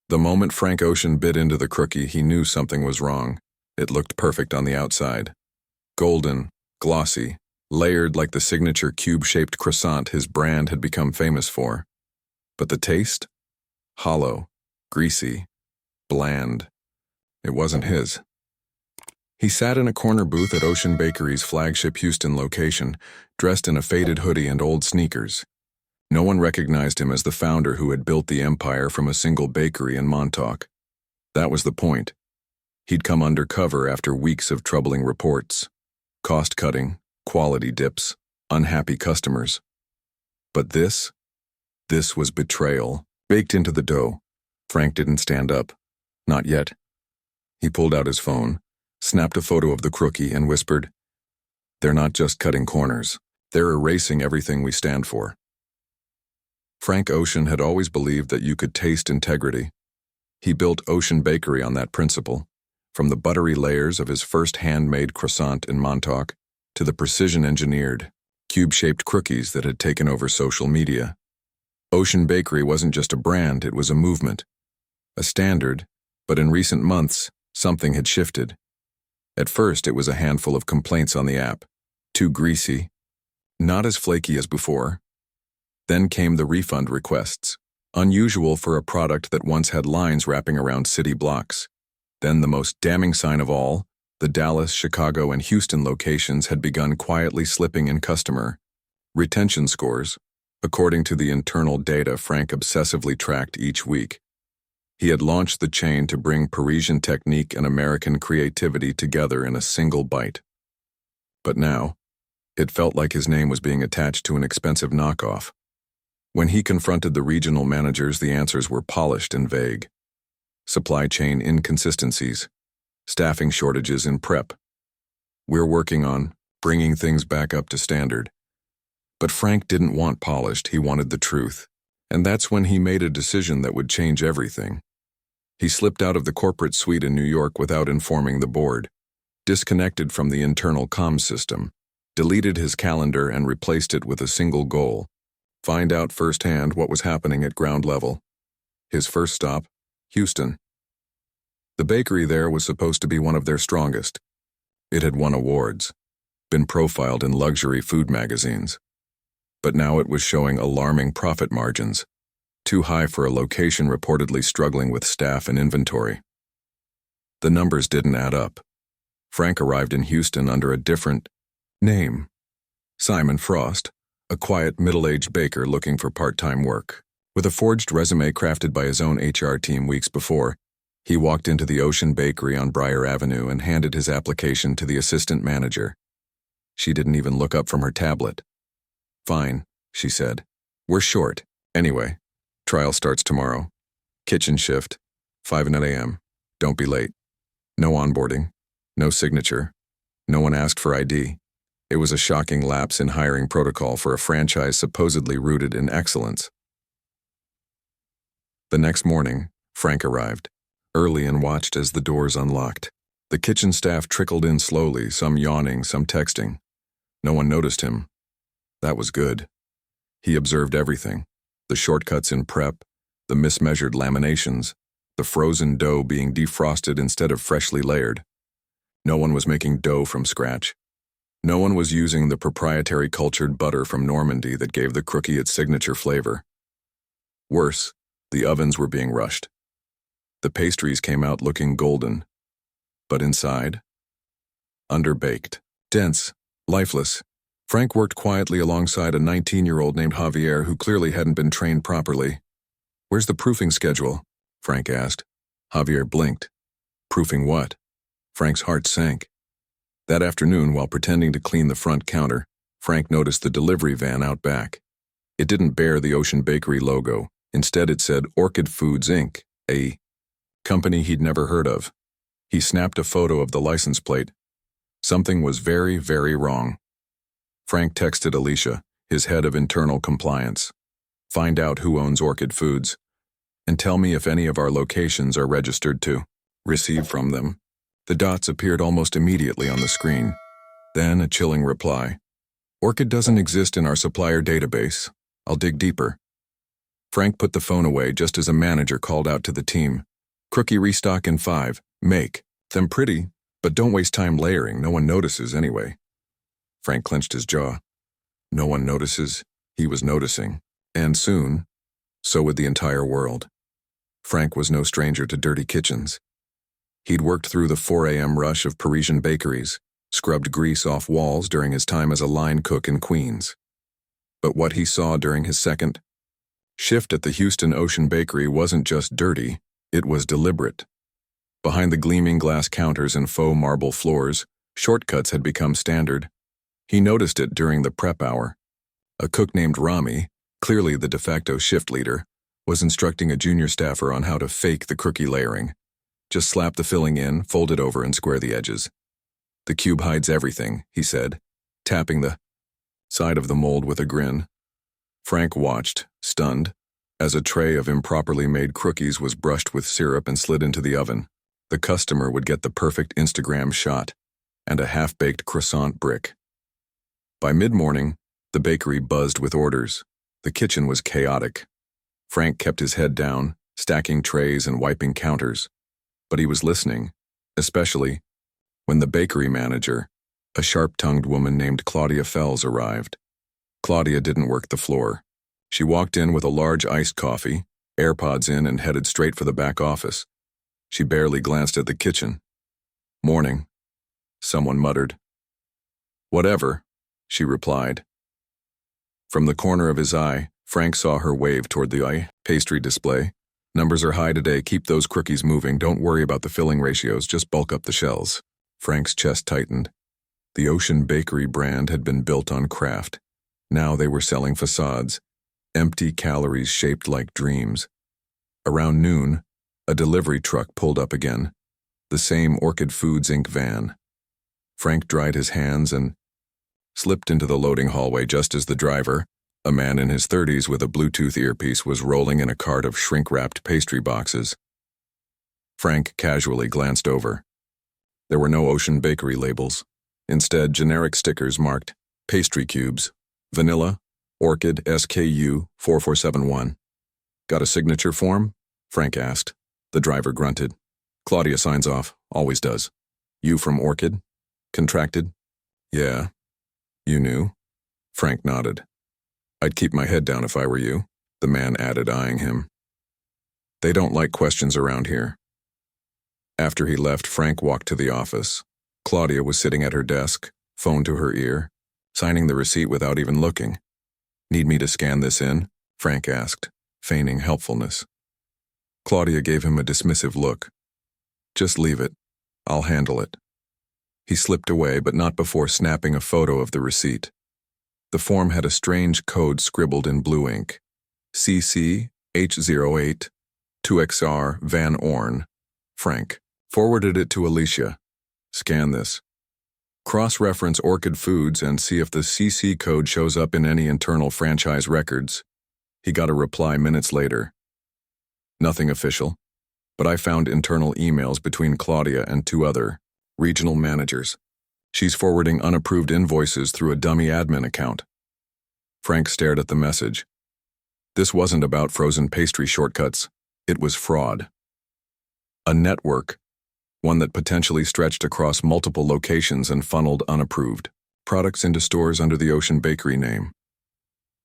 The moment Frank Ocean bit into the Crookie, he knew something was wrong. It looked perfect on the outside. Golden, glossy, layered like the signature cube-shaped croissant his brand had become famous for. But the taste? Hollow, greasy, bland. It wasn't his. He sat in a corner booth at Ocean Bakery's flagship Houston location, dressed in a faded hoodie and old sneakers. No one recognized him as the founder who had built the empire from a single bakery in Montauk. That was the point. He'd come undercover after weeks of troubling reports. Cost-cutting, quality dips, unhappy customers. But this was betrayal, baked into the dough. Frank didn't stand up. Not yet. He pulled out his phone, snapped a photo of the Crookie, and whispered, "They're not just cutting corners. They're erasing everything we stand for." Frank Ocean had always believed that you could taste integrity. He built Ocean Bakery on that principle, from the buttery layers of his first handmade croissant in Montauk to the precision-engineered, cube-shaped crookies that had taken over social media. Ocean Bakery wasn't just a brand, it was a movement, a standard, but in recent months, something had shifted. At first, it was a handful of complaints on the app, too greasy, not as flaky as before. Then came the refund requests, unusual for a product that once had lines wrapping around city blocks. Then the most damning sign of all, the Dallas, Chicago, and Houston locations had begun quietly slipping in customer retention scores, according to the internal data Frank obsessively tracked each week. He had launched the chain to bring Parisian technique and American creativity together in a single bite. But now, it felt like his name was being attached to an expensive knockoff. When he confronted the regional managers, the answers were polished and vague. Supply chain inconsistencies, staffing shortages in prep. We're working on bringing things back up to standard. But Frank didn't want polished, he wanted the truth. And that's when he made a decision that would change everything. He slipped out of the corporate suite in New York without informing the board, disconnected from the internal comms system, deleted his calendar and replaced it with a single goal: find out firsthand what was happening at ground level. His first stop, Houston. The bakery there was supposed to be one of their strongest. It had won awards, been profiled in luxury food magazines. But now it was showing alarming profit margins, too high for a location reportedly struggling with staff and inventory. The numbers didn't add up. Frank arrived in Houston under a different name. Simon Frost, a quiet middle-aged baker looking for part-time work. With a forged resume crafted by his own HR team weeks before, he walked into the Ocean Bakery on Briar Avenue and handed his application to the assistant manager. She didn't even look up from her tablet. "Fine," she said. "We're short. Anyway, trial starts tomorrow. Kitchen shift, 5 a.m. Don't be late. No onboarding, no signature. No one asked for ID. It was a shocking lapse in hiring protocol for a franchise supposedly rooted in excellence." The next morning, Frank arrived, early, and watched as the doors unlocked. The kitchen staff trickled in slowly, some yawning, some texting. No one noticed him. That was good. He observed everything: the shortcuts in prep, the mismeasured laminations, the frozen dough being defrosted instead of freshly layered. No one was making dough from scratch. No one was using the proprietary cultured butter from Normandy that gave the Crookie its signature flavor. Worse, the ovens were being rushed. The pastries came out looking golden, but inside, underbaked, dense, lifeless. Frank worked quietly alongside a 19-year-old named Javier who clearly hadn't been trained properly. "Where's the proofing schedule?" Frank asked. Javier blinked. Proofing what? Frank's heart sank. That afternoon, while pretending to clean the front counter, Frank noticed the delivery van out back. It didn't bear the Ocean Bakery logo. Instead, it said Orchid Foods, Inc., a company he'd never heard of. He snapped a photo of the license plate. Something was very, very wrong. Frank texted Alicia, his head of internal compliance. "Find out who owns Orchid Foods, and tell me if any of our locations are registered to receive from them." The dots appeared almost immediately on the screen. Then a chilling reply. "Orchid doesn't exist in our supplier database. I'll dig deeper." Frank put the phone away just as a manager called out to the team. Crookie restock in 5. Make them pretty, but don't waste time layering. No one notices anyway. Frank clenched his jaw. No one notices. He was noticing. And soon, so would the entire world. Frank was no stranger to dirty kitchens. He'd worked through the 4 a.m. rush of Parisian bakeries, scrubbed grease off walls during his time as a line cook in Queens. But what he saw during his second shift at the Houston Ocean Bakery wasn't just dirty, it was deliberate. Behind the gleaming glass counters and faux marble floors, shortcuts had become standard. He noticed it during the prep hour. A cook named Rami, clearly the de facto shift leader, was instructing a junior staffer on how to fake the crookie layering. Just slap the filling in, fold it over, and square the edges. The cube hides everything, he said, tapping the side of the mold with a grin. Frank watched, stunned, as a tray of improperly made crookies was brushed with syrup and slid into the oven. The customer would get the perfect Instagram shot and a half-baked croissant brick. By mid-morning, the bakery buzzed with orders. The kitchen was chaotic. Frank kept his head down, stacking trays and wiping counters. But he was listening, especially when the bakery manager, a sharp-tongued woman named Claudia Fells, arrived. Claudia didn't work the floor. She walked in with a large iced coffee, AirPods in, and headed straight for the back office. She barely glanced at the kitchen. "Morning," someone muttered. "Whatever," she replied. From the corner of his eye, Frank saw her wave toward the pastry display. "Numbers are high today, keep those crookies moving, don't worry about the filling ratios, just bulk up the shells." Frank's chest tightened. The Ocean Bakery brand had been built on craft. Now they were selling facades, empty calories shaped like dreams. Around noon, a delivery truck pulled up again, the same Orchid Foods Inc. van. Frank dried his hands and slipped into the loading hallway just as the driver, a man in his 30s with a Bluetooth earpiece, was rolling in a cart of shrink-wrapped pastry boxes. Frank casually glanced over. There were no Ocean Bakery labels. Instead, generic stickers marked pastry cubes, vanilla, Orchid SKU 4471. "Got a signature form?" Frank asked. The driver grunted. "Claudia signs off, always does." "You from Orchid? Contracted?" "Yeah." "You knew?" Frank nodded. "I'd keep my head down if I were you," the man added, eyeing him. "They don't like questions around here." After he left, Frank walked to the office. Claudia was sitting at her desk, phone to her ear, signing the receipt without even looking. "Need me to scan this in?" Frank asked, feigning helpfulness. Claudia gave him a dismissive look. "Just leave it. I'll handle it." He slipped away, but not before snapping a photo of the receipt. The form had a strange code scribbled in blue ink. CC H08 2XR Van Orn. Frank forwarded it to Alicia. "Scan this. Cross-reference Orchid Foods and see if the CC code shows up in any internal franchise records." He got a reply minutes later. "Nothing official, but I found internal emails between Claudia and 2 other regional managers. She's forwarding unapproved invoices through a dummy admin account." Frank stared at the message. This wasn't about frozen pastry shortcuts. It was fraud. A network, one that potentially stretched across multiple locations and funneled unapproved products into stores under the Ocean Bakery name.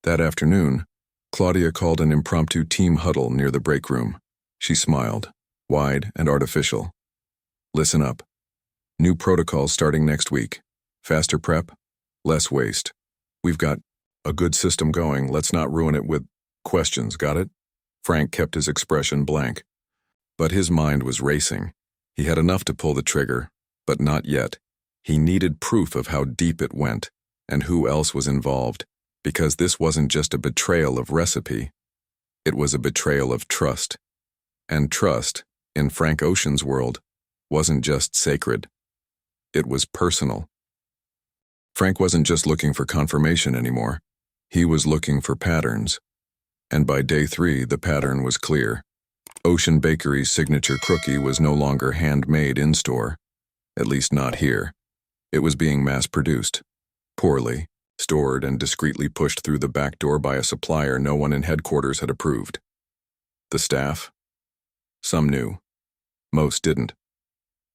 That afternoon, Claudia called an impromptu team huddle near the break room. She smiled, wide and artificial. "Listen up. New protocols starting next week. Faster prep, less waste. We've got a good system going, let's not ruin it with questions, got it?" Frank kept his expression blank. But his mind was racing. He had enough to pull the trigger, but not yet. He needed proof of how deep it went, and who else was involved, because this wasn't just a betrayal of recipe. It was a betrayal of trust. And trust, in Frank Ocean's world, wasn't just sacred. It was personal. Frank wasn't just looking for confirmation anymore. He was looking for patterns. And by day 3, the pattern was clear. Ocean Bakery's signature crookie was no longer handmade in-store, at least not here. It was being mass-produced, poorly, stored and discreetly pushed through the back door by a supplier no one in headquarters had approved. The staff? Some knew. Most didn't.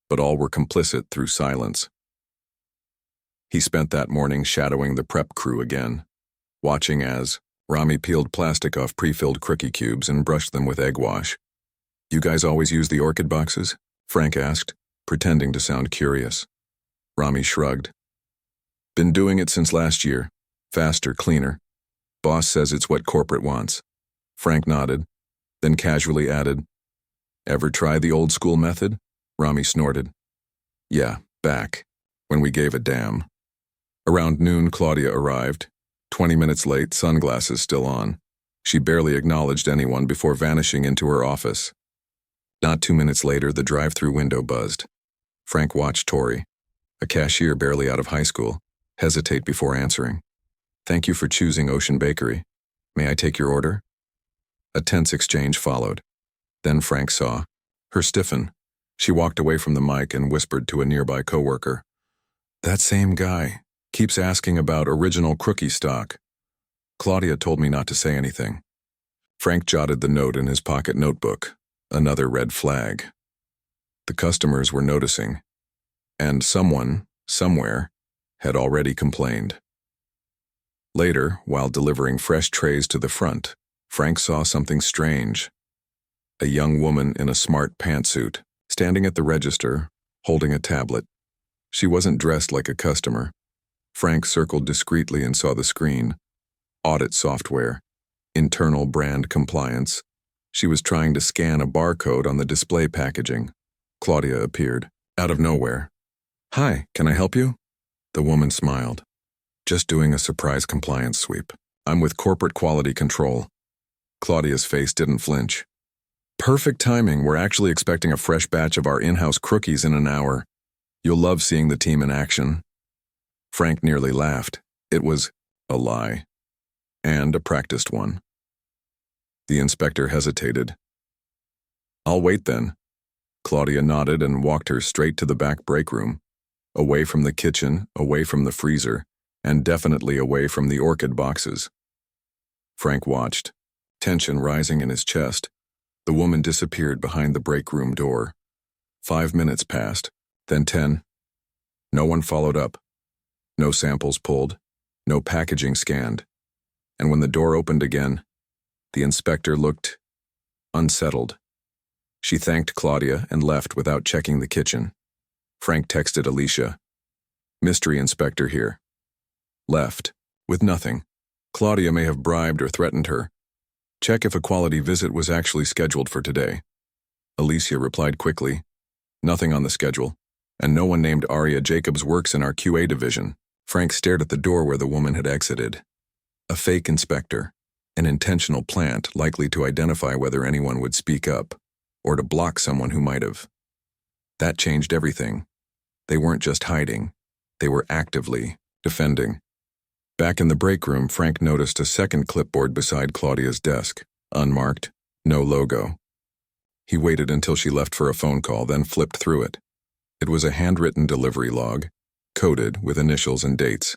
But all were complicit through silence. He spent that morning shadowing the prep crew again, watching as Rami peeled plastic off pre-filled Crookie cubes and brushed them with egg wash. "You guys always use the orchid boxes?" Frank asked, pretending to sound curious. Rami shrugged. "Been doing it since last year. Faster, cleaner. Boss says it's what corporate wants." Frank nodded, then casually added, "Ever try the old school method?" Rami snorted. "Yeah, back, when we gave a damn." Around noon, Claudia arrived. 20 minutes late, sunglasses still on. She barely acknowledged anyone before vanishing into her office. Not 2 minutes later, the drive-through window buzzed. Frank watched Tori, a cashier barely out of high school, hesitate before answering. "Thank you for choosing Ocean Bakery. May I take your order?" A tense exchange followed. Then Frank saw her stiffen. She walked away from the mic and whispered to a nearby coworker, "That same guy keeps asking about original Crookie stock. Claudia told me not to say anything." Frank jotted the note in his pocket notebook, another red flag. The customers were noticing, and someone, somewhere, had already complained. Later, while delivering fresh trays to the front, Frank saw something strange. A young woman in a smart pantsuit, standing at the register, holding a tablet. She wasn't dressed like a customer. Frank circled discreetly and saw the screen. Audit software. Internal brand compliance. She was trying to scan a barcode on the display packaging. Claudia appeared, out of nowhere. "Hi, can I help you?" The woman smiled. "Just doing a surprise compliance sweep. I'm with Corporate Quality Control." Claudia's face didn't flinch. "Perfect timing. We're actually expecting a fresh batch of our in-house crookies in an hour. You'll love seeing the team in action." Frank nearly laughed. It was a lie. And a practiced one. The inspector hesitated. "I'll wait then." Claudia nodded and walked her straight to the back break room, away from the kitchen, away from the freezer, and definitely away from the orchid boxes. Frank watched, tension rising in his chest. The woman disappeared behind the break room door. 5 minutes passed, then 10. No one followed up. No samples pulled, no packaging scanned. And when the door opened again, the inspector looked unsettled. She thanked Claudia and left without checking the kitchen. Frank texted Alicia, "Mystery inspector here." Left, with nothing. Claudia may have bribed or threatened her. Check if a quality visit was actually scheduled for today. Alicia replied quickly, "Nothing on the schedule, and no one named Aria Jacobs works in our QA division." Frank stared at the door where the woman had exited. A fake inspector, an intentional plant likely to identify whether anyone would speak up, or to block someone who might have. That changed everything. They weren't just hiding, they were actively defending. Back in the break room, Frank noticed a second clipboard beside Claudia's desk, unmarked, no logo. He waited until she left for a phone call, then flipped through it. It was a handwritten delivery log, coded with initials and dates.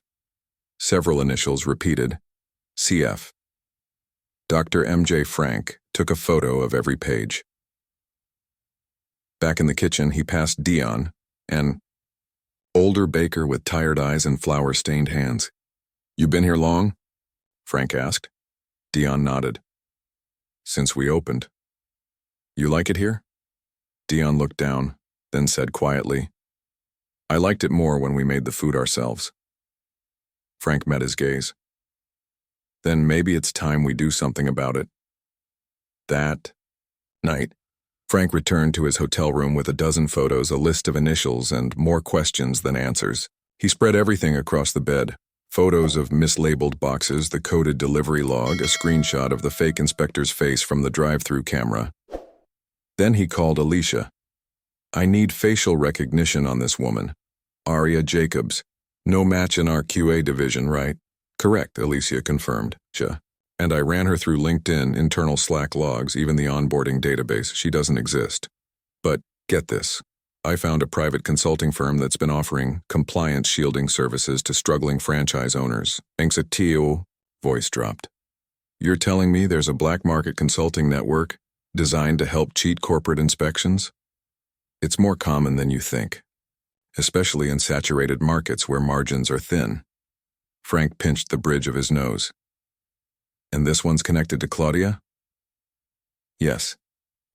Several initials repeated, CF. Dr. M.J. Frank took a photo of every page. Back in the kitchen, he passed Dion, an older baker with tired eyes and flour-stained hands. "You been here long?" Frank asked. Dion nodded. "Since we opened." "You like it here?" Dion looked down, then said quietly, "I liked it more when we made the food ourselves." Frank met his gaze. "Then maybe it's time we do something about it." That night, Frank returned to his hotel room with a dozen photos, a list of initials, and more questions than answers. He spread everything across the bed. Photos of mislabeled boxes, the coded delivery log, a screenshot of the fake inspector's face from the drive-through camera. Then he called Alicia. "I need facial recognition on this woman. Aria Jacobs. No match in our QA division, right?" "Correct," Alicia confirmed. "And I ran her through LinkedIn, internal Slack logs, even the onboarding database. She doesn't exist. But get this. I found a private consulting firm that's been offering compliance shielding services to struggling franchise owners. Thanks a Tio, voice dropped. You're telling me there's a black market consulting network designed to help cheat corporate inspections? It's more common than you think, especially in saturated markets where margins are thin. Frank pinched the bridge of his nose. And this one's connected to Claudia? Yes.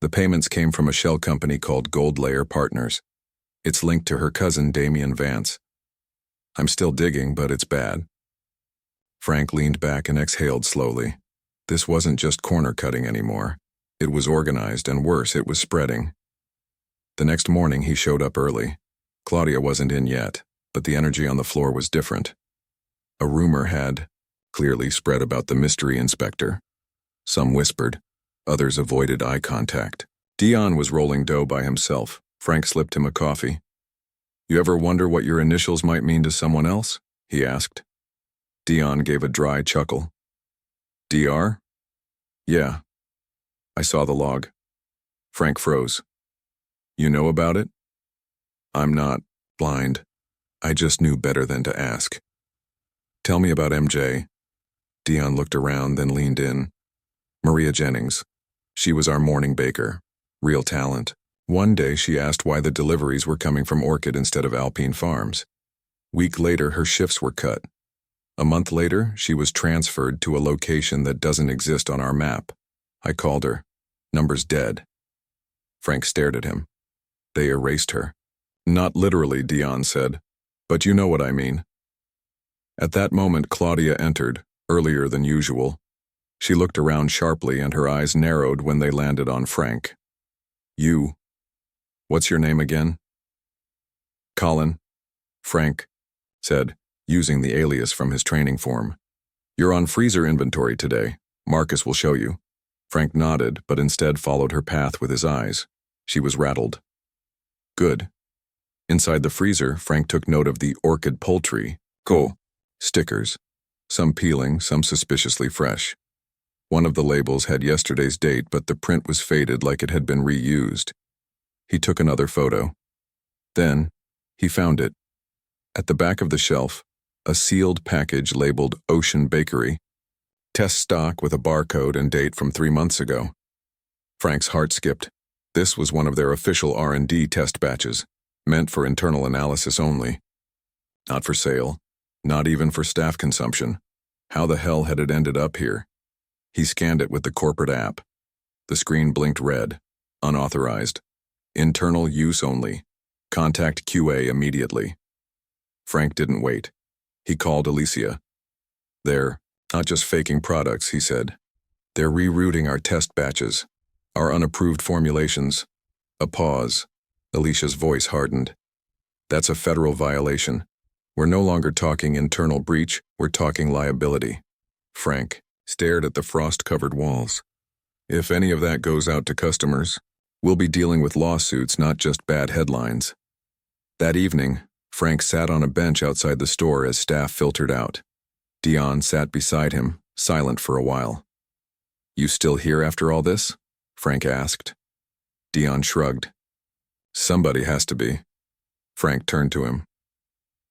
The payments came from a shell company called Gold Layer Partners. It's linked to her cousin Damian Vance. I'm still digging, but it's bad. Frank leaned back and exhaled slowly. This wasn't just corner cutting anymore. It was organized, and worse, it was spreading. The next morning he showed up early. Claudia wasn't in yet, but the energy on the floor was different. A rumor had clearly spread about the mystery inspector. Some whispered. Others avoided eye contact. Dion was rolling dough by himself. Frank slipped him a coffee. You ever wonder what your initials might mean to someone else? He asked. Dion gave a dry chuckle. DR? Yeah. I saw the log. Frank froze. You know about it? I'm not blind. I just knew better than to ask. Tell me about MJ. Dion looked around, then leaned in. Maria Jennings. She was our morning baker. Real talent. One day she asked why the deliveries were coming from Orchid instead of Alpine Farms. Week later her shifts were cut. A month later she was transferred to a location that doesn't exist on our map. I called her. Number's dead. Frank stared at him. They erased her. Not literally, Dion said, but you know what I mean. At that moment Claudia entered, earlier than usual. She looked around sharply and her eyes narrowed when they landed on Frank. You. What's your name again? Colin. Frank said, using the alias from his training form. You're on freezer inventory today. Marcus will show you. Frank nodded, but instead followed her path with his eyes. She was rattled. Good. Inside the freezer, Frank took note of the Orchid poultry. Stickers. Some peeling, some suspiciously fresh. One of the labels had yesterday's date, but the print was faded like it had been reused. He took another photo. Then, he found it. At the back of the shelf, a sealed package labeled Ocean Bakery. Test stock with a barcode and date from 3 months ago. Frank's heart skipped. This was one of their official R&D test batches, meant for internal analysis only. Not for sale, not even for staff consumption. How the hell had it ended up here? He scanned it with the corporate app. The screen blinked red. Unauthorized. Internal use only. Contact QA immediately. Frank didn't wait. He called Alicia. They're not just faking products, he said. They're rerouting our test batches, our unapproved formulations. A pause. Alicia's voice hardened. That's a federal violation. We're no longer talking internal breach, we're talking liability. Frank stared at the frost-covered walls. If any of that goes out to customers, we'll be dealing with lawsuits, not just bad headlines. That evening, Frank sat on a bench outside the store as staff filtered out. Dion sat beside him, silent for a while. You still here after all this? Frank asked. Dion shrugged. Somebody has to be. Frank turned to him.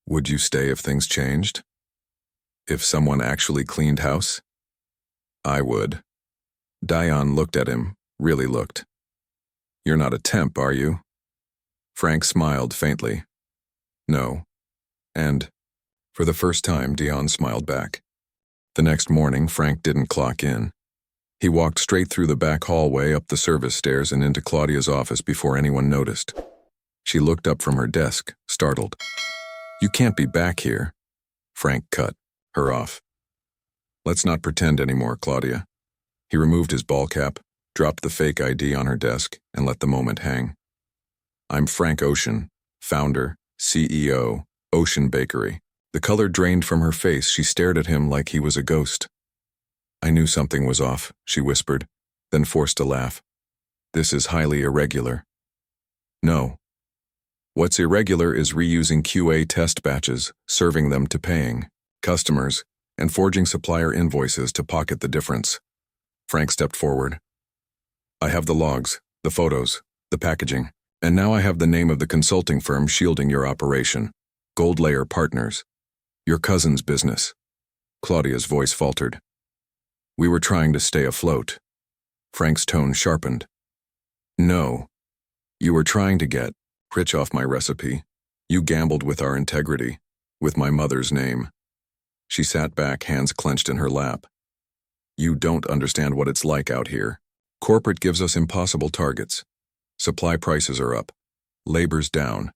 Would you stay if things changed? If someone actually cleaned house? I would. Dion looked at him, really looked. You're not a temp, are you? Frank smiled faintly. No. And, for the first time, Dion smiled back. The next morning, Frank didn't clock in. He walked straight through the back hallway, up the service stairs, and into Claudia's office before anyone noticed. She looked up from her desk, startled. You can't be back here. Frank cut her off. Let's not pretend anymore, Claudia. He removed his ball cap, dropped the fake ID on her desk, and let the moment hang. I'm Frank Ocean, founder, CEO, Ocean Bakery. The color drained from her face. She stared at him like he was a ghost. I knew something was off, she whispered, then forced a laugh. This is highly irregular. No. What's irregular is reusing QA test batches, serving them to paying customers, and forging supplier invoices to pocket the difference. Frank stepped forward. I have the logs, the photos, the packaging, And now I have the name of the consulting firm shielding your operation. Gold Layer Partners. Your cousin's business. Claudia's voice faltered. We were trying to stay afloat. Frank's tone sharpened. No. You were trying to get rich off my recipe. You gambled with our integrity, with my mother's name. She sat back, hands clenched in her lap. You don't understand what it's like out here. Corporate gives us impossible targets. Supply prices are up. Labor's down.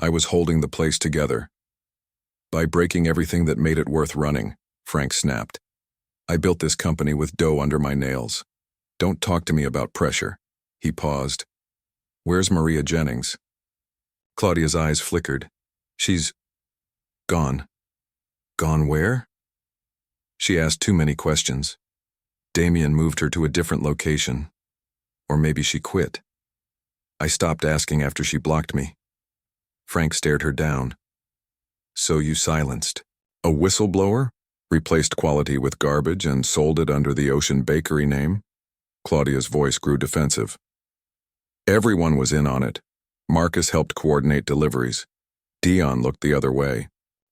I was holding the place together. By breaking everything that made it worth running, Frank snapped. I built this company with dough under my nails. Don't talk to me about pressure. He paused. Where's Maria Jennings? Claudia's eyes flickered. She's gone. Gone where? She asked too many questions. Damien moved her to a different location. Or maybe she quit. I stopped asking after she blocked me. Frank stared her down. So you silenced. A whistleblower? Replaced quality with garbage and sold it under the Ocean Bakery name? Claudia's voice grew defensive. Everyone was in on it. Marcus helped coordinate deliveries. Dion looked the other way.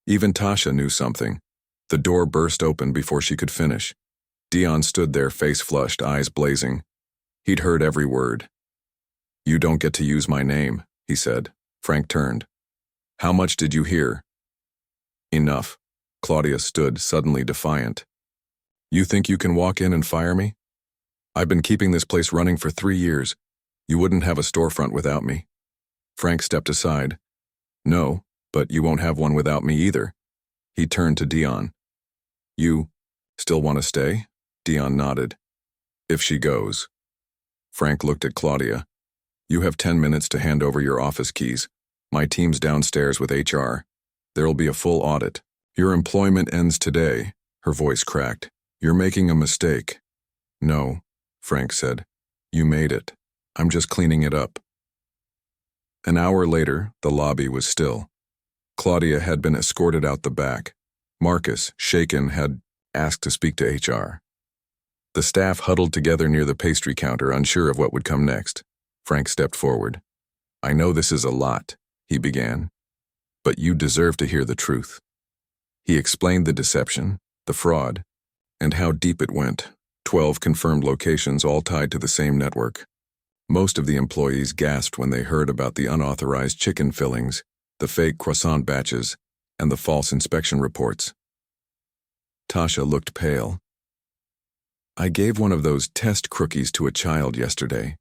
Even Tasha knew something. The door burst open before she could finish. Dion stood there, face flushed, eyes blazing. He'd heard every word. You don't get to use my name, he said. Frank turned. How much did you hear? Enough. Claudia stood, suddenly defiant. You think you can walk in and fire me? I've been keeping this place running for 3 years. You wouldn't have a storefront without me. Frank stepped aside. No, but you won't have one without me either. He turned to Dion. You still want to stay? Dion nodded. If she goes. Frank looked at Claudia. You have 10 minutes to hand over your office keys. My team's downstairs with HR. There'll be a full audit. Your employment ends today. Her voice cracked. You're making a mistake. No, Frank said. You made it. I'm just cleaning it up. An hour later, the lobby was still. Claudia had been escorted out the back. Marcus, shaken, had asked to speak to HR. The staff huddled together near the pastry counter, unsure of what would come next. Frank stepped forward. I know this is a lot, he began, but you deserve to hear the truth. He explained the deception, the fraud, and how deep it went. 12 confirmed locations, all tied to the same network. Most of the employees gasped when they heard about the unauthorized chicken fillings, the fake croissant batches, and the false inspection reports. Tasha looked pale. I gave one of those test crookies to a child yesterday.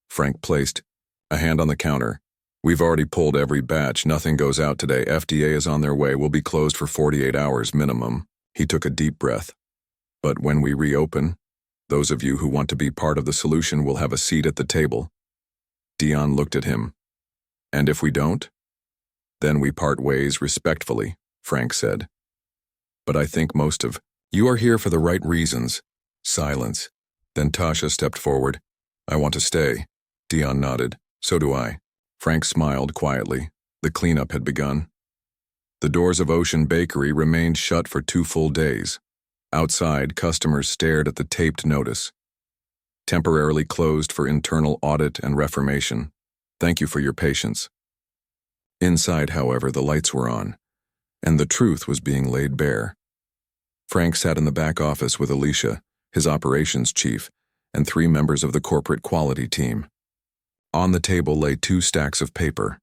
Frank placed a hand on the counter. We've already pulled every batch. Nothing goes out today. FDA is on their way. We'll be closed for 48 hours minimum. He took a deep breath. But when we reopen, those of you who want to be part of the solution will have a seat at the table. Dion looked at him. And if we don't? Then we part ways respectfully, Frank said. But I think most of you are here for the right reasons. Silence. Then Tasha stepped forward. I want to stay. Dion nodded. So do I. Frank smiled quietly. The cleanup had begun. The doors of Ocean Bakery remained shut for 2 full days. Outside, customers stared at the taped notice. Temporarily closed for internal audit and reformation. Thank you for your patience. Inside, however, the lights were on, and the truth was being laid bare. Frank sat in the back office with Alicia, his operations chief, and 3 members of the corporate quality team. On the table lay 2 stacks of paper.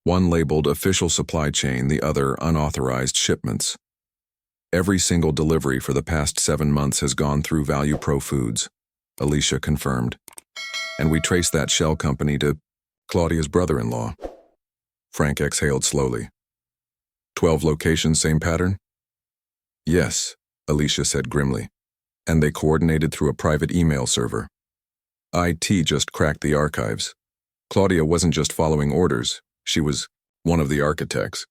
One labeled official supply chain, the other unauthorized shipments. Every single delivery for the past 7 months has gone through Value Pro Foods, Alicia confirmed. And we traced that shell company to Claudia's brother-in-law. Frank exhaled slowly. 12 locations, same pattern? Yes, Alicia said grimly. And they coordinated through a private email server. IT just cracked the archives. Claudia wasn't just following orders, she was one of the architects.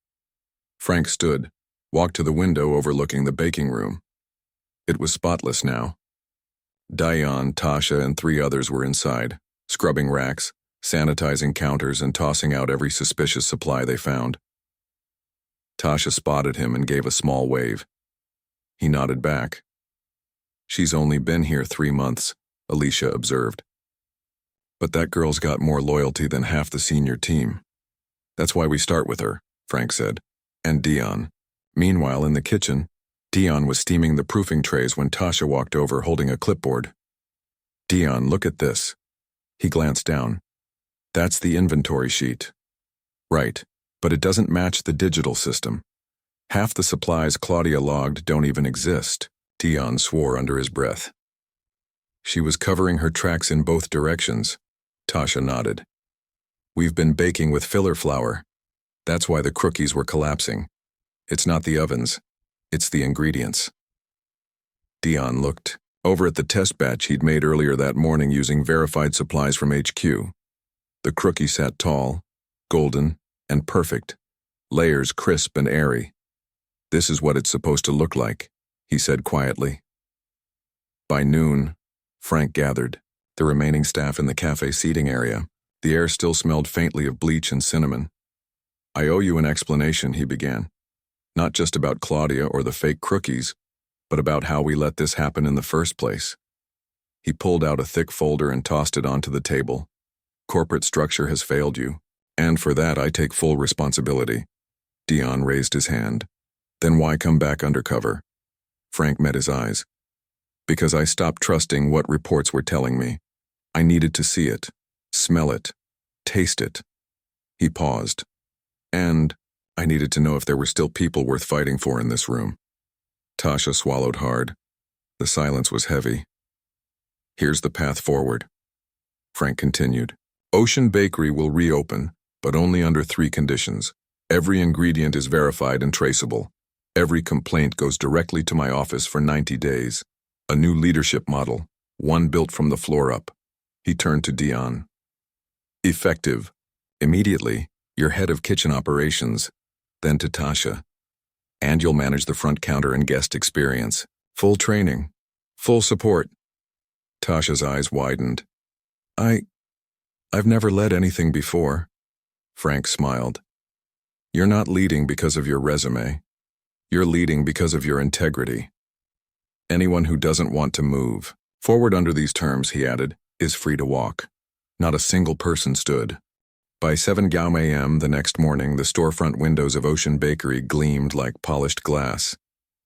Frank stood, walked to the window overlooking the baking room. It was spotless now. Dion, Tasha, and 3 others were inside, scrubbing racks, sanitizing counters, and tossing out every suspicious supply they found. Tasha spotted him and gave a small wave. He nodded back. She's only been here 3 months, Alicia observed. But that girl's got more loyalty than half the senior team. That's why we start with her, Frank said. And Dion. Meanwhile, in the kitchen, Dion was steaming the proofing trays when Tasha walked over holding a clipboard. Dion, look at this. He glanced down. That's the inventory sheet. Right, but it doesn't match the digital system. Half the supplies Claudia logged don't even exist, Dion swore under his breath. She was covering her tracks in both directions. Tasha nodded. We've been baking with filler flour. That's why the crookies were collapsing. It's not the ovens. It's the ingredients. Dion looked over at the test batch he'd made earlier that morning using verified supplies from HQ. The crookie sat tall, golden, and perfect, layers crisp and airy. This is what it's supposed to look like, he said quietly. By noon, Frank gathered the remaining staff in the cafe seating area. The air still smelled faintly of bleach and cinnamon. I owe you an explanation, he began. Not just about Claudia or the fake crookies, but about how we let this happen in the first place. He pulled out a thick folder and tossed it onto the table. Corporate structure has failed you, and for that I take full responsibility. Dion raised his hand. Then why come back undercover? Frank met his eyes. Because I stopped trusting what reports were telling me. I needed to see it, smell it, taste it. He paused. And I needed to know if there were still people worth fighting for in this room. Tasha swallowed hard. The silence was heavy. Here's the path forward. Frank continued. Ocean Bakery will reopen, but only under 3 conditions. Every ingredient is verified and traceable. Every complaint goes directly to my office for 90 days. A new leadership model, one built from the floor up. He turned to Dion. Effective. Immediately, you're head of kitchen operations. Then to Tasha. And you'll manage the front counter and guest experience. Full training. Full support. Tasha's eyes widened. I've never led anything before. Frank smiled. You're not leading because of your resume. You're leading because of your integrity. Anyone who doesn't want to move forward under these terms, he added, is free to walk. Not a single person stood. By 7 a.m. the next morning, the storefront windows of Ocean Bakery gleamed like polished glass.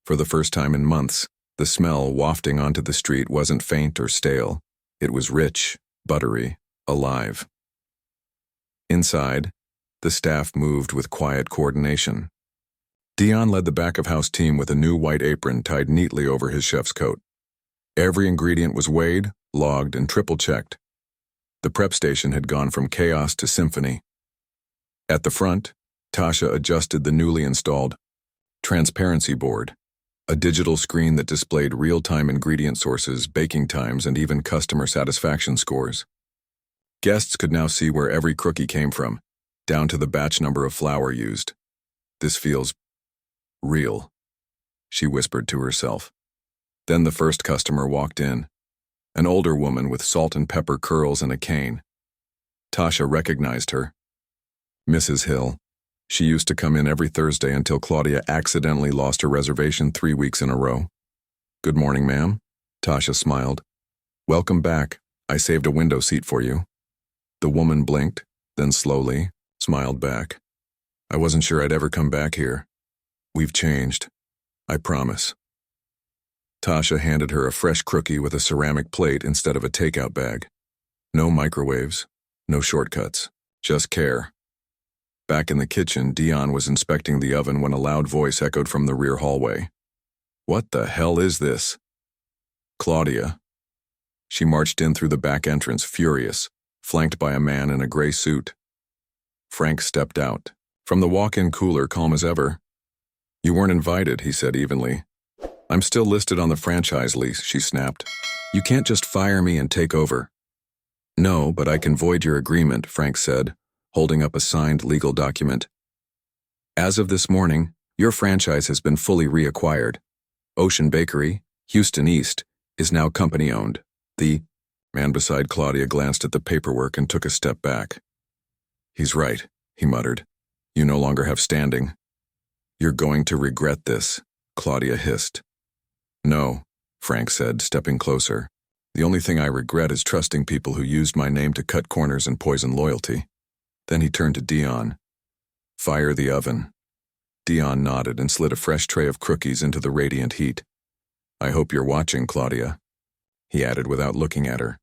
For the first time in months, the smell wafting onto the street wasn't faint or stale. It was rich, buttery, alive. Inside, the staff moved with quiet coordination. Dion led the back-of-house team with a new white apron tied neatly over his chef's coat. Every ingredient was weighed, logged, and triple-checked. The prep station had gone from chaos to symphony. At the front, Tasha adjusted the newly installed transparency board, a digital screen that displayed real-time ingredient sources, baking times, and even customer satisfaction scores. Guests could now see where every crookie came from, down to the batch number of flour used. This feels real, she whispered to herself. Then the first customer walked in, an older woman with salt and pepper curls and a cane. Tasha recognized her. Mrs. Hill. She used to come in every Thursday until Claudia accidentally lost her reservation 3 weeks in a row. Good morning, ma'am. Tasha smiled. Welcome back. I saved a window seat for you. The woman blinked, then slowly smiled back. I wasn't sure I'd ever come back here. We've changed. I promise. Tasha handed her a fresh crookie with a ceramic plate instead of a takeout bag. No microwaves, no shortcuts, just care. Back in the kitchen, Dion was inspecting the oven when a loud voice echoed from the rear hallway. What the hell is this? Claudia. She marched in through the back entrance, furious, flanked by a man in a gray suit. Frank stepped out. From the walk-in cooler, calm as ever. You weren't invited, he said evenly. I'm still listed on the franchise lease, she snapped. You can't just fire me and take over. No, but I can void your agreement, Frank said, holding up a signed legal document. As of this morning, your franchise has been fully reacquired. Ocean Bakery, Houston East, is now company-owned. The man beside Claudia glanced at the paperwork and took a step back. He's right, he muttered. You no longer have standing. You're going to regret this, Claudia hissed. No, Frank said, stepping closer. The only thing I regret is trusting people who used my name to cut corners and poison loyalty." Then he turned to Dion. "Fire the oven." Dion nodded and slid a fresh tray of crookies into the radiant heat. "I hope you're watching, Claudia," he added without looking at her,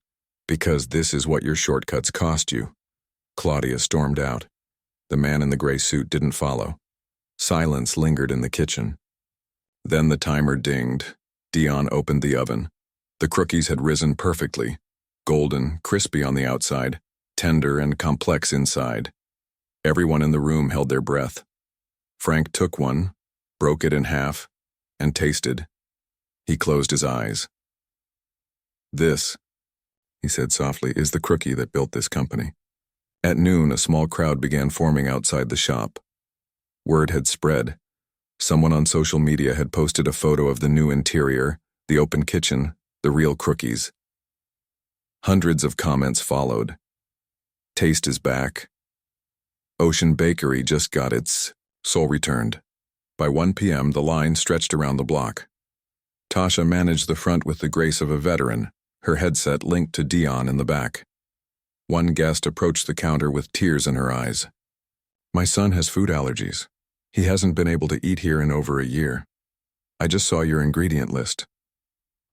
"because this is what your shortcuts cost you." Claudia stormed out. The man in the gray suit didn't follow. Silence lingered in the kitchen. Then the timer dinged. Dion opened the oven. The crookies had risen perfectly, golden, crispy on the outside, tender and complex inside. Everyone in the room held their breath. Frank took one, broke it in half, and tasted. He closed his eyes. "This," he said softly, "is the Crookie that built this company." At noon, a small crowd began forming outside the shop. Word had spread. Someone on social media had posted a photo of the new interior, the open kitchen, the real Crookies. Hundreds of comments followed. "Taste is back." "Ocean Bakery just got its soul returned." By 1 p.m., the line stretched around the block. Tasha managed the front with the grace of a veteran, her headset linked to Dion in the back. One guest approached the counter with tears in her eyes. "My son has food allergies. He hasn't been able to eat here in over a year. I just saw your ingredient list."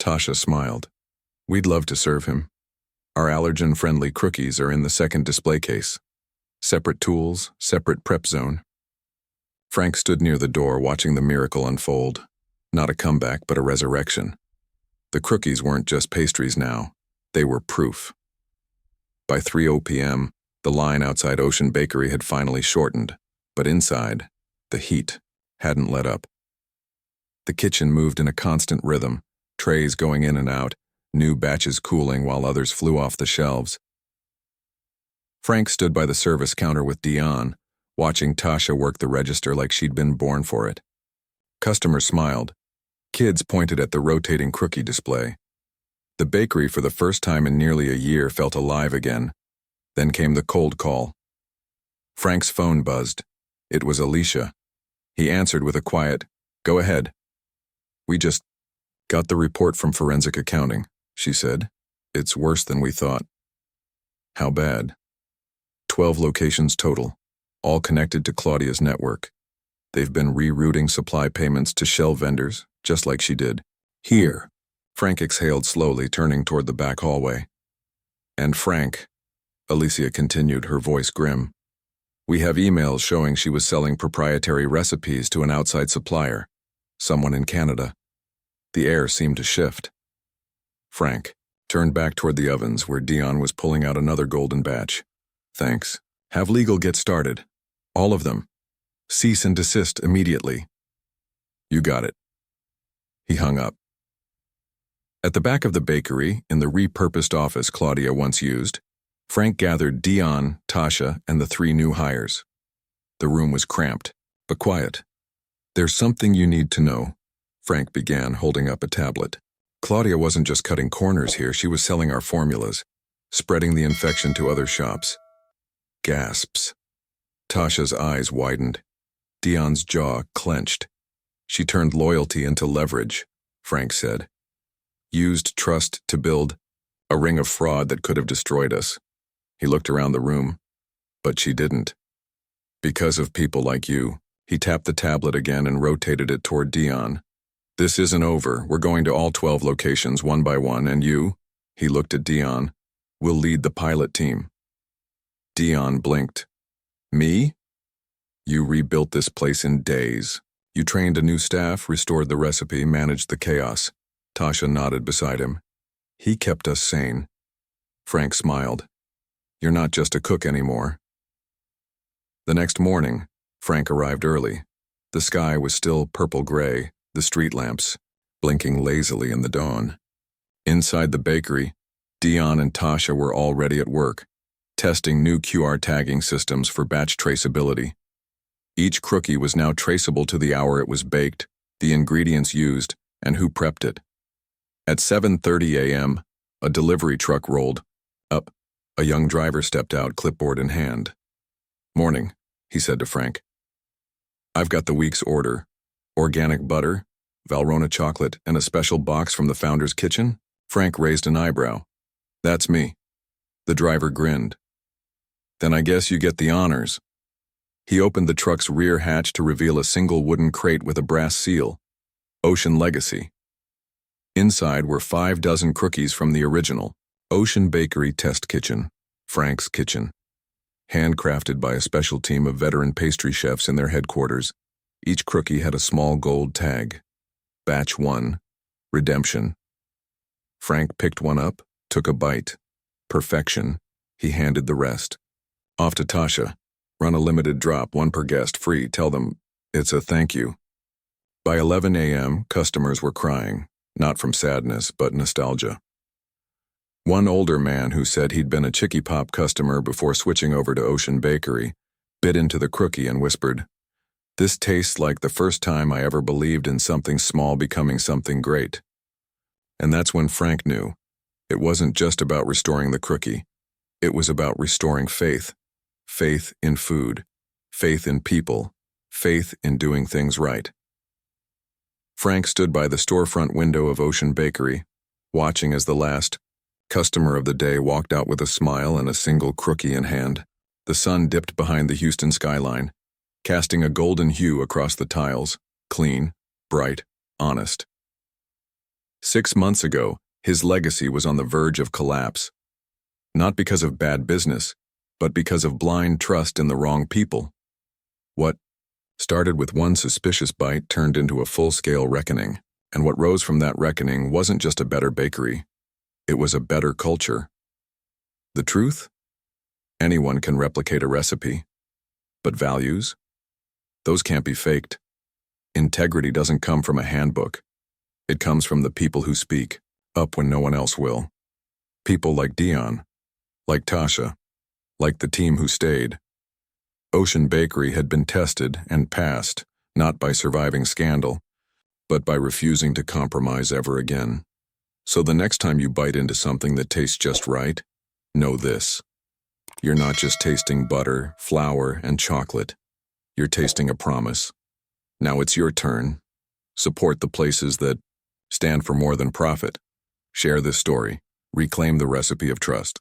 Tasha smiled. "We'd love to serve him. Our allergen-friendly crookies are in the second display case. Separate tools, separate prep zone." Frank stood near the door watching the miracle unfold. Not a comeback, but a resurrection. The crookies weren't just pastries now. They were proof. By 3:00 p.m., the line outside Ocean Bakery had finally shortened, but inside, the heat hadn't let up. The kitchen moved in a constant rhythm, trays going in and out, new batches cooling while others flew off the shelves. Frank stood by the service counter with Dion, watching Tasha work the register like she'd been born for it. Customers smiled. Kids pointed at the rotating Crookie display. The bakery, for the first time in nearly a year, felt alive again. Then came the cold call. Frank's phone buzzed. It was Alicia. He answered with a quiet, "Go ahead." "We just got the report from forensic accounting," she said. "It's worse than we thought." "How bad?" 12 locations total, all connected to Claudia's network. They've been rerouting supply payments to shell vendors, just like she did. "Here." Frank exhaled slowly, turning toward the back hallway. "And Frank," Alicia continued, her voice grim, "we have emails showing she was selling proprietary recipes to an outside supplier, someone in Canada." The air seemed to shift. Frank turned back toward the ovens where Dion was pulling out another golden batch. "Thanks. Have legal get started. All of them. Cease and desist immediately." "You got it." He hung up. At the back of the bakery, in the repurposed office Claudia once used, Frank gathered Dion, Tasha, and the 3 new hires. The room was cramped, but quiet. "There's something you need to know," Frank began, holding up a tablet. "Claudia wasn't just cutting corners here, she was selling our formulas, spreading the infection to other shops." Gasps. Tasha's eyes widened. Dion's jaw clenched. "She turned loyalty into leverage," Frank said. "Used trust to build a ring of fraud that could have destroyed us." He looked around the room, but she didn't. "Because of people like you." He tapped the tablet again and rotated it toward Dion. "This isn't over. We're going to all 12 locations one by one, and you," he looked at Dion, "will lead the pilot team." Dion blinked. "Me?" "You rebuilt this place in days. You trained a new staff, restored the recipe, managed the chaos." Tasha nodded beside him. "He kept us sane." Frank smiled. "You're not just a cook anymore." The next morning, Frank arrived early. The sky was still purple-gray, the street lamps blinking lazily in the dawn. Inside the bakery, Dion and Tasha were already at work, testing new QR tagging systems for batch traceability. Each crookie was now traceable to the hour it was baked, the ingredients used, and who prepped it. At 7:30 a.m., a delivery truck rolled up. A young driver stepped out, clipboard in hand. "Morning," he said to Frank. "I've got the week's order. Organic butter, Valrhona chocolate, and a special box from the founder's kitchen. Frank raised an eyebrow. That's me. The driver grinned. Then I guess you get the honors. He opened the truck's rear hatch to reveal a single wooden crate with a brass seal. Ocean Legacy. Inside were 6 crookies from the original Ocean Bakery Test Kitchen, Frank's Kitchen. Handcrafted by a special team of veteran pastry chefs in their headquarters, each crookie had a small gold tag. Batch 1, Redemption. Frank picked one up, took a bite. Perfection. He handed the rest. Off to Tasha. Run a limited drop, 1 per guest, free. Tell them it's a thank you. By 11 a.m., customers were crying, not from sadness, but nostalgia. One older man who said he'd been a Chicky Pop customer before switching over to Ocean Bakery bit into the crookie and whispered, "This tastes like the first time I ever believed in something small becoming something great." And that's when Frank knew. It wasn't just about restoring the crookie. It was about restoring faith. Faith in food. Faith in people. Faith in doing things right. Frank stood by the storefront window of Ocean Bakery, watching as the last customer of the day walked out with a smile and a single crookie in hand. The sun dipped behind the Houston skyline, casting a golden hue across the tiles, clean, bright, honest. 6 months ago, his legacy was on the verge of collapse. Not because of bad business, but because of blind trust in the wrong people. What started with one suspicious bite turned into a full-scale reckoning, and what rose from that reckoning wasn't just a better bakery. It was a better culture. The truth? Anyone can replicate a recipe. But values? Those can't be faked. Integrity doesn't come from a handbook. It comes from the people who speak up when no one else will. People like Dion, like Tasha, like the team who stayed. Ocean Bakery had been tested and passed, not by surviving scandal, but by refusing to compromise ever again. So the next time you bite into something that tastes just right, know this. You're not just tasting butter, flour, and chocolate. You're tasting a promise. Now it's your turn. Support the places that stand for more than profit. Share this story. Reclaim the recipe of trust.